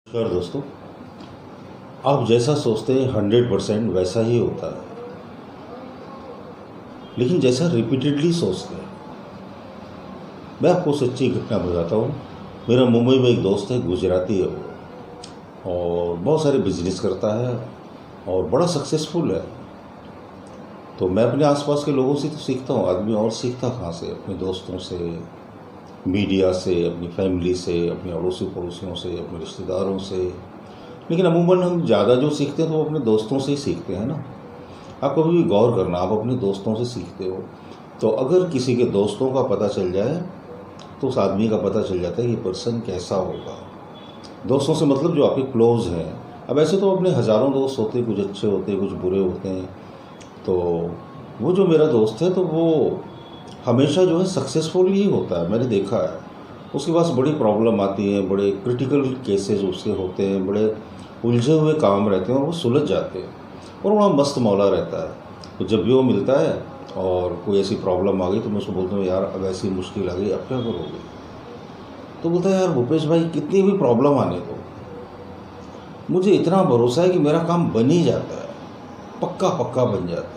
नमस्कार दोस्तों। आप जैसा सोचते हैं 100% वैसा ही होता है, लेकिन जैसा रिपीटेडली सोचते हैं। मैं आपको सच्ची घटना बताता हूँ। मेरा मुंबई में एक दोस्त है, गुजराती है वो, और बहुत सारे बिजनेस करता है और बड़ा सक्सेसफुल है। तो मैं अपने आसपास के लोगों से तो सीखता हूँ, आदमी और सीखता कहाँ से? अपने दोस्तों से, मीडिया से, अपनी फैमिली से, अपने अड़ोसी पड़ोसियों से, अपने रिश्तेदारों से। लेकिन अमूमन हम ज़्यादा जो सीखते हैं तो वो अपने दोस्तों से ही सीखते हैं ना। आप कभी भी गौर करना, आप अपने दोस्तों से सीखते हो। तो अगर किसी के दोस्तों का पता चल जाए तो उस आदमी का पता चल जाता है कि पर्सन कैसा होगा। दोस्तों से मतलब जो आपके क्लोज हैं। अब ऐसे तो अपने हज़ारों दोस्त होते हैं, कुछ अच्छे होते हैं, कुछ बुरे होते हैं। तो वो जो मेरा दोस्त है तो वो हमेशा जो है सक्सेसफुल ही होता है, मैंने देखा है। उसके पास बड़ी प्रॉब्लम आती है, बड़े क्रिटिकल केसेस उसके होते हैं, बड़े उलझे हुए काम रहते हैं और वो सुलझ जाते हैं और वहाँ मस्त मौला रहता है। तो जब भी वो मिलता है और कोई ऐसी प्रॉब्लम आ गई तो मैं उसको बोलता हूँ, यार अब ऐसी मुश्किल आ गई, अब क्या करोगे? तो बोलता है, यार भूपेश भाई कितनी भी प्रॉब्लम आने दो, मुझे इतना भरोसा है कि मेरा काम बन ही जाता है, पक्का पक्का बन जाता है।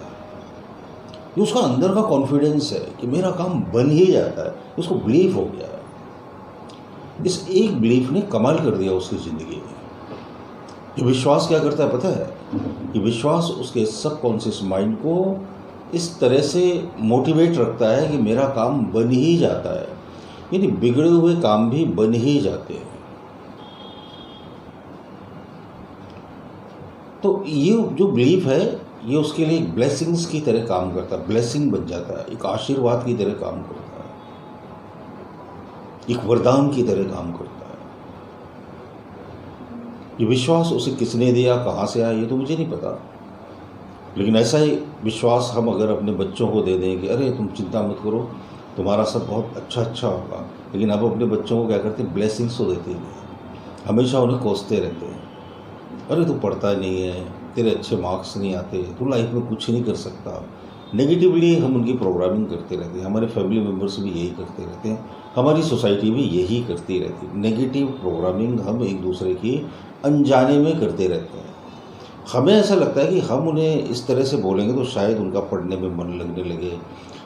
ये उसका अंदर का कॉन्फिडेंस है कि मेरा काम बन ही जाता है, उसको बिलीव हो गया है। इस एक बिलीफ ने कमाल कर दिया उसकी ज़िंदगी में। ये विश्वास क्या करता है पता है? ये विश्वास उसके सबकॉन्शियस माइंड को इस तरह से मोटिवेट रखता है कि मेरा काम बन ही जाता है, यानी बिगड़े हुए काम भी बन ही जाते हैं। तो ये जो बिलीफ है ये उसके लिए एक ब्लेसिंग्स की तरह काम करता है, ब्लेसिंग बन जाता है, एक आशीर्वाद की तरह काम करता है, एक वरदान की तरह काम करता है। ये विश्वास उसे किसने दिया, कहाँ से आया, ये तो मुझे नहीं पता। लेकिन ऐसा ही विश्वास हम अगर अपने बच्चों को दे दें कि अरे तुम चिंता मत करो, तुम्हारा सब बहुत अच्छा होगा। लेकिन अब अपने बच्चों को क्या करते हैं, ब्लेसिंग्स तो देते नहीं, हमेशा उन्हें कोसते रहते हैं। अरे तू पढ़ता नहीं है, तेरे अच्छे मार्क्स नहीं आते, तू लाइफ में कुछ नहीं कर सकता। नेगेटिवली हम उनकी प्रोग्रामिंग करते रहते हैं। हमारे फैमिली मेम्बर्स भी यही करते रहते हैं, हमारी सोसाइटी भी यही करती रहती है। नेगेटिव प्रोग्रामिंग हम एक दूसरे की अनजाने में करते रहते हैं। हमें ऐसा लगता है कि हम उन्हें इस तरह से बोलेंगे तो शायद उनका पढ़ने में मन लगने लगे,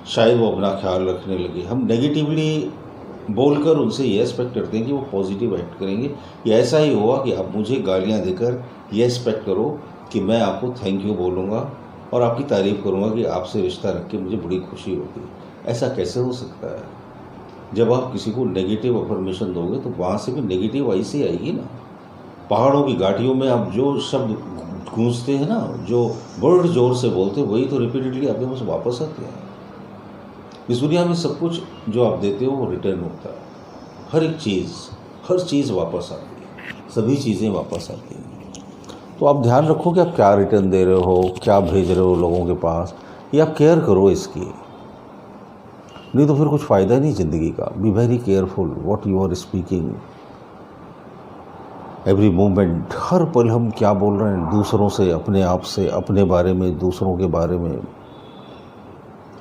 शायद वो अपना ख्याल रखने लगे। हम नेगेटिवली बोलकर उनसे ये एक्सपेक्ट करते हैं कि वो पॉजिटिव एक्ट करेंगे। ये ऐसा ही हुआ कि आप मुझे गालियाँ देकर ये एक्सपेक्ट करो कि मैं आपको थैंक यू बोलूँगा और आपकी तारीफ़ करूँगा कि आपसे रिश्ता रख के मुझे बड़ी खुशी होती। ऐसा कैसे हो सकता है? जब आप किसी को नेगेटिव अफर्मेशन दोगे तो वहाँ से भी नेगेटिव ऐसे ही आएगी ना। पहाड़ों की घाटियों में आप जो शब्द गूंजते हैं ना, जो वर्ड जोर से बोलते हैं, वही तो रिपीटेडली आपके पास वापस आते हैं। इस दुनिया में सब कुछ जो आप देते हो वो रिटर्न होता है। हर चीज़ वापस आती है, सभी चीज़ें वापस आती हैं। तो आप ध्यान रखो कि आप क्या रिटर्न दे रहे हो, क्या भेज रहे हो लोगों के पास, ये आप केयर करो इसकी। नहीं तो फिर कुछ फ़ायदा नहीं ज़िंदगी का। Be very careful what you are speaking. Every moment, हर पल हम क्या बोल रहे हैं दूसरों से, अपने आप से, अपने बारे में, दूसरों के बारे में।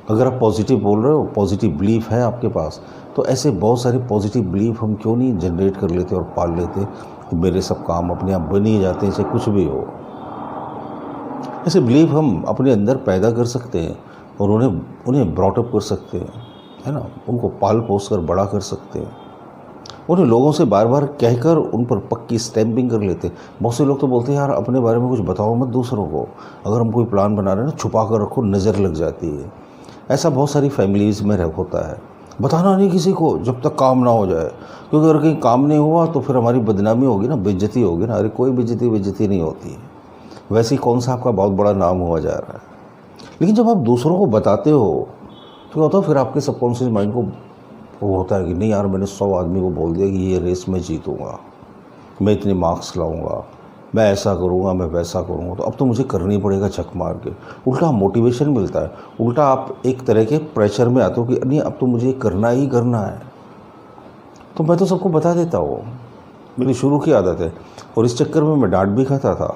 अगर आप पॉजिटिव बोल रहे हो, पॉजिटिव बिलीफ है आपके पास, तो ऐसे बहुत सारे पॉजिटिव बिलीफ हम क्यों नहीं जनरेट कर लेते और पाल लेते कि मेरे सब काम अपने आप बन ही जाते हैं, चाहे कुछ भी हो। ऐसे बिलीफ हम अपने अंदर पैदा कर सकते हैं और उन्हें ब्रॉटअप कर सकते हैं, है ना। उनको पाल पोस कर बड़ा कर सकते हैं। उन्हें लोगों से बार बार कहकर उन पर पक्की स्टैंपिंग कर लेते हैं। बहुत से लोग तो बोलते हैं, यार अपने बारे में कुछ बताओ मत दूसरों को। अगर हम कोई प्लान बना रहे हैं ना, छुपा कर रखो, नज़र लग जाती है। ऐसा बहुत सारी फैमिलीज़ में होता है। बताना नहीं किसी को जब तक काम ना हो जाए, क्योंकि अगर कहीं काम नहीं हुआ तो फिर हमारी बदनामी होगी ना, बेइज्जती होगी ना। अरे कोई बेइज्जती नहीं होती है, वैसे ही कौन सा आपका बहुत बड़ा नाम हुआ जा रहा है। लेकिन जब आप दूसरों को बताते हो तो क्या होता है, फिर आपके सबकॉन्शियस माइंड को वो होता है कि नहीं यार, मैंने 100 आदमी को बोल दिया कि ये रेस मैं जीतूँगा, मैं इतने मार्क्स लाऊंगा, मैं ऐसा करूँगा, मैं वैसा करूँगा, तो अब तो मुझे करना ही पड़ेगा झक मार के। उल्टा मोटिवेशन मिलता है, उल्टा आप एक तरह के प्रेशर में आते हो कि नहीं अब तो मुझे करना ही करना है। तो मैं तो सबको बता देता हूँ, मेरी शुरू की आदत है। और इस चक्कर में मैं डांट भी खाता था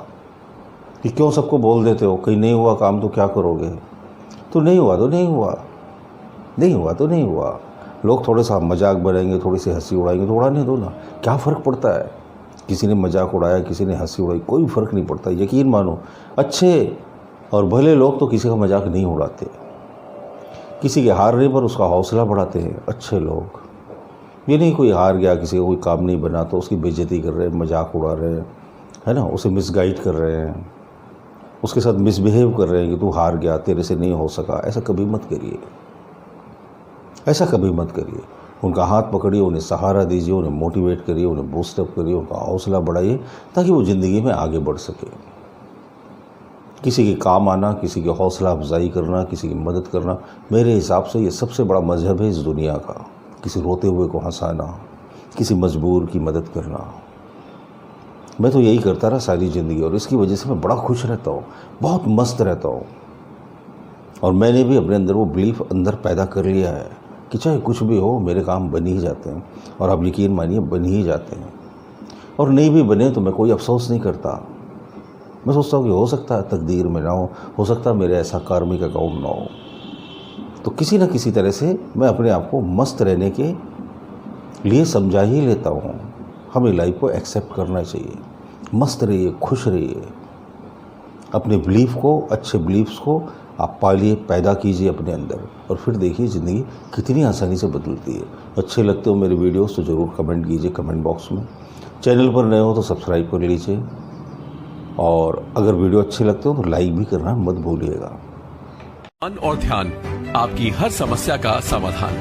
कि क्यों सबको बोल देते हो, कहीं नहीं हुआ काम तो क्या करोगे। तो नहीं हुआ तो नहीं हुआ, नहीं हुआ तो नहीं हुआ। लोग थोड़ा सा मजाक बनाएंगे, थोड़ी सी हंसी उड़ाएंगे तो उड़ाने दो ना, क्या फ़र्क पड़ता है। किसी ने मजाक उड़ाया, किसी ने हंसी उड़ाई, कोई फ़र्क नहीं पड़ता। यकीन मानो, अच्छे और भले लोग तो किसी का मजाक नहीं उड़ाते। किसी के हारने पर उसका हौसला बढ़ाते हैं अच्छे लोग। ये नहीं कोई हार गया, किसी का कोई काम नहीं बना तो उसकी बेइज्जती कर रहे हैं, मजाक उड़ा रहे हैं, है ना, उसे मिसगाइड कर रहे हैं, उसके साथ मिसबिहेव कर रहे हैं कि तू हार गया, तेरे से नहीं हो सका। ऐसा कभी मत करिए, ऐसा कभी मत करिए। उनका हाथ पकड़िए, उन्हें सहारा दीजिए, उन्हें मोटिवेट करिए, उन्हें बूस्टअप करिए, उनका हौसला बढ़ाइए ताकि वो ज़िंदगी में आगे बढ़ सके। किसी के काम आना, किसी की हौसला अफजाई करना, किसी की मदद करना, मेरे हिसाब से ये सबसे बड़ा मजहब है इस दुनिया का। किसी रोते हुए को हंसाना, किसी मजबूर की मदद करना। मैं तो यही करता रहा सारी ज़िंदगी और इसकी वजह से मैं बड़ा खुश रहता हूँ, बहुत मस्त रहता हूँ। और मैंने भी अपने अंदर वो बिलीफ अंदर पैदा कर लिया है कि चाहे कुछ भी हो मेरे काम बन ही जाते हैं। और आप यकीन मानिए बन ही जाते हैं। और नहीं भी बने तो मैं कोई अफसोस नहीं करता। मैं सोचता हूँ कि हो सकता है तकदीर में ना हो सकता है मेरे ऐसा कार्मिक अकाउंट ना हो। तो किसी न किसी तरह से मैं अपने आप को मस्त रहने के लिए समझा ही लेता हूँ। हमें लाइफ को एक्सेप्ट करना चाहिए। मस्त रहिए, खुश रहिए। अपने बिलीफ को, अच्छे बिलीफ्स को आप पालिए, पैदा कीजिए अपने अंदर और फिर देखिए ज़िंदगी कितनी आसानी से बदलती है। अच्छे लगते हो मेरे वीडियोस तो ज़रूर कमेंट कीजिए कमेंट बॉक्स में। चैनल पर नए हो तो सब्सक्राइब कर लीजिए और अगर वीडियो अच्छे लगते हो तो लाइक भी करना मत भूलिएगा। मन और ध्यान, आपकी हर समस्या का समाधान।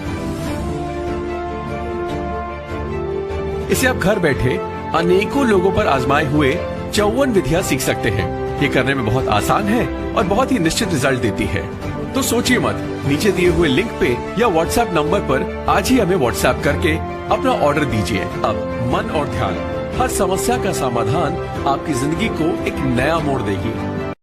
इसे आप घर बैठे अनेकों लोगों पर आजमाए हुए 54 विधियां सीख सकते हैं। ये करने में बहुत आसान है और बहुत ही निश्चित रिजल्ट देती है। तो सोचिए मत, नीचे दिए हुए लिंक पे या व्हाट्सएप नंबर पर आज ही हमें व्हाट्सएप करके अपना ऑर्डर दीजिए। अब मन और ध्यान, हर समस्या का समाधान आपकी जिंदगी को एक नया मोड़ देगी।